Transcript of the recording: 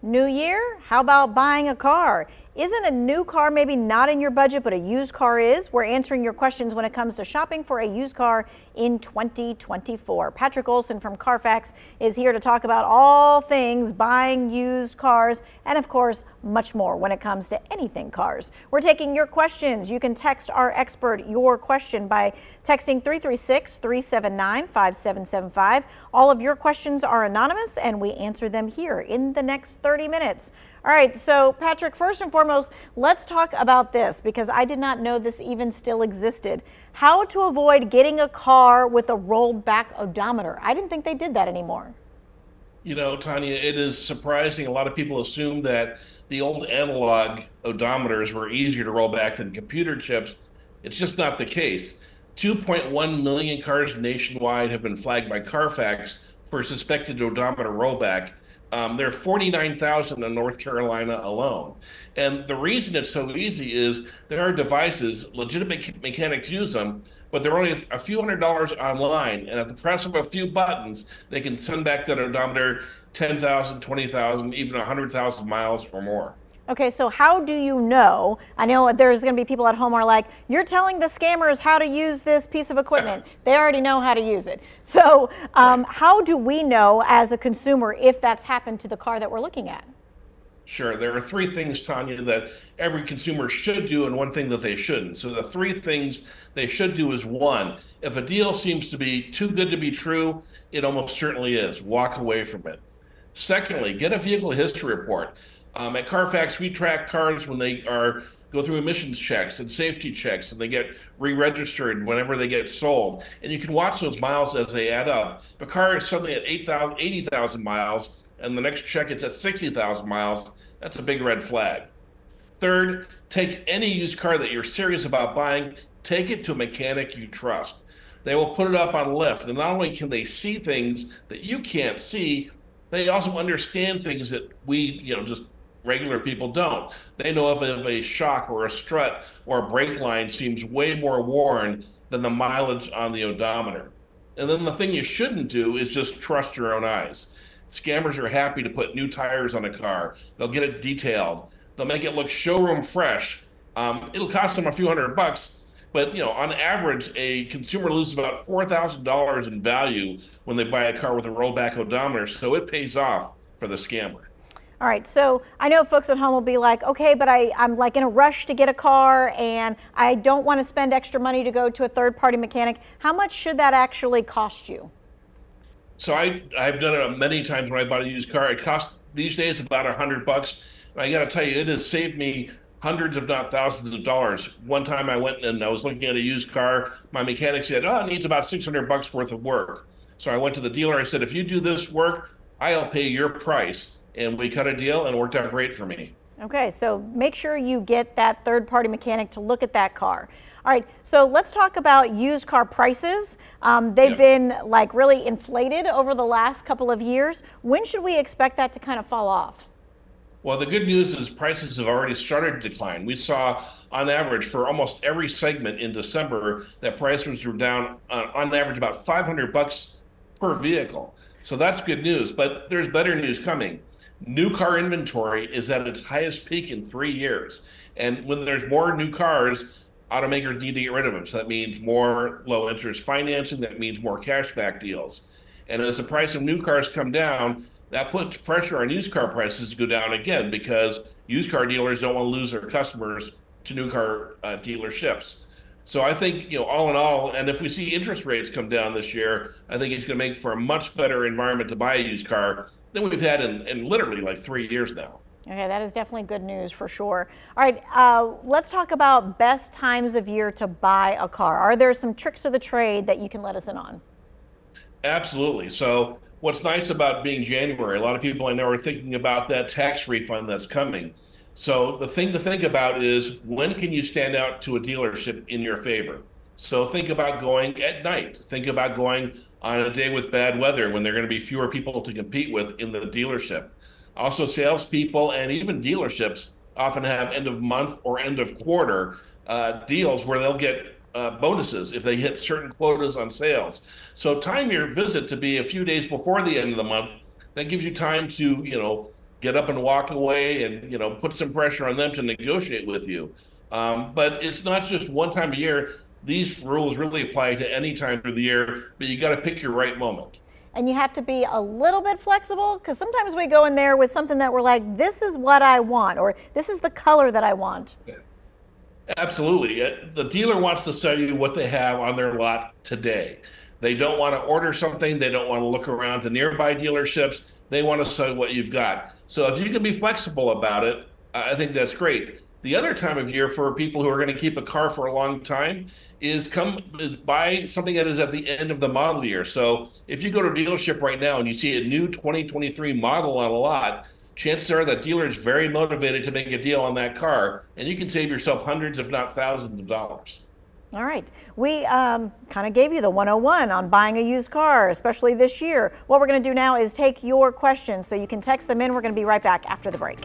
New year? How about buying a car? Isn't a new car maybe not in your budget, but a used car is? We're answering your questions when it comes to shopping for a used car in 2024. Patrick Olson from Carfax is here to talk about all things buying used cars and, of course, much more when it comes to anything cars. We're taking your questions. You can text our expert your question by texting 336-379-5775. All of your questions are anonymous, and we answer them here in the next 30 minutes. All right, so Patrick, first and foremost, let's talk about this because I did not know this even still existed. How to avoid getting a car with a rolled back odometer. I didn't think they did that anymore. You know, Tanya, it is surprising. A lot of people assume that the old analog odometers were easier to roll back than computer chips. It's just not the case. 2.1 million cars nationwide have been flagged by Carfax for suspected odometer rollback. There are 49,000 in North Carolina alone. And the reason it's so easy is there are devices, legitimate mechanics use them, but they're only a few $100s online. And at the press of a few buttons, they can send back that odometer 10,000, 20,000, even 100,000 miles or more. Okay, so how do you know? I know there's going to be people at home who are like, you're telling the scammers how to use this piece of equipment. They already know how to use it. So how do we know as a consumer if that's happened to the car that we're looking at? Sure. There are three things, Tanya, that every consumer should do and one thing that they shouldn't. So the three things they should do is one, if a deal seems to be too good to be true, it almost certainly is. Walk away from it. Secondly, get a vehicle history report. At Carfax, we track cars when they go through emissions checks and safety checks, and they get re-registered whenever they get sold. And you can watch those miles as they add up. If a car is suddenly at 80,000 miles, and the next check it's at 60,000 miles, that's a big red flag. Third, take any used car that you're serious about buying, take it to a mechanic you trust. They will put it up on lift, and not only can they see things that you can't see, they also understand things that we, just regular people don't. They know if a shock or a strut or a brake line seems way more worn than the mileage on the odometer. And then the thing you shouldn't do is just trust your own eyes. Scammers are happy to put new tires on a car. They'll get it detailed. They'll make it look showroom fresh. It'll cost them a few $100, but on average, a consumer loses about $4,000 in value when they buy a car with a rollback odometer. So it pays off for the scammer. All right, so I know folks at home will be like, okay, but I'm like in a rush to get a car and I don't want to spend extra money to go to a third-party mechanic. How much should that actually cost you? So I've done it many times when I bought a used car. It costs these days about $100. And I got to tell you, it has saved me hundreds, if not thousands of dollars. One time I went and I was looking at a used car. My mechanic said, oh, it needs about $600 worth of work. So I went to the dealer. I said, if you do this work, I'll pay your price. And we cut a deal and it worked out great for me. Okay, so make sure you get that third-party mechanic to look at that car. All right, so let's talk about used car prices. They've been like really inflated over the last couple of years. When should we expect that to kind of fall off? Well, the good news is prices have already started to decline. We saw on average for almost every segment in December that prices were down on average about $500 per vehicle. So that's good news, but there's better news coming. New car inventory is at its highest peak in 3 years. And when there's more new cars, automakers need to get rid of them. So that means more low interest financing. That means more cashback deals. And as the price of new cars come down, that puts pressure on used car prices to go down again because used car dealers don't want to lose their customers to new car dealerships. So I think, all in all, and if we see interest rates come down this year, I think it's going to make for a much better environment to buy a used car than we've had in literally like 3 years now. Okay, that is definitely good news for sure. All right, let's talk about best times of year to buy a car. Are there some tricks of the trade that you can let us in on? Absolutely. So what's nice about being January, a lot of people I know are thinking about that tax refund that's coming. So the thing to think about is when can you stand out to a dealership in your favor? So think about going at night. Think about going on a day with bad weather when there are going to be fewer people to compete with in the dealership. Also, salespeople and even dealerships often have end of month or end of quarter deals where they'll get bonuses if they hit certain quotas on sales. So time your visit to be a few days before the end of the month. That gives you time to, get up and walk away and, put some pressure on them to negotiate with you. But it's not just one time a year. These rules really apply to any time of the year, but you got to pick your right moment. And you have to be a little bit flexible, because sometimes we go in there with something that we're like, this is what I want, or this is the color that I want. Absolutely. The dealer wants to sell you what they have on their lot today. They don't want to order something. They don't want to look around to nearby dealerships. They want to sell what you've got. So if you can be flexible about it, I think that's great. The other time of year for people who are going to keep a car for a long time is buy something that is at the end of the model year. So if you go to a dealership right now and you see a new 2023 model on a lot, chances are that dealer is very motivated to make a deal on that car, and you can save yourself hundreds, if not thousands of dollars. All right. We kind of gave you the 101 on buying a used car, especially this year. What we're going to do now is take your questions, so you can text them in. We're going to be right back after the break.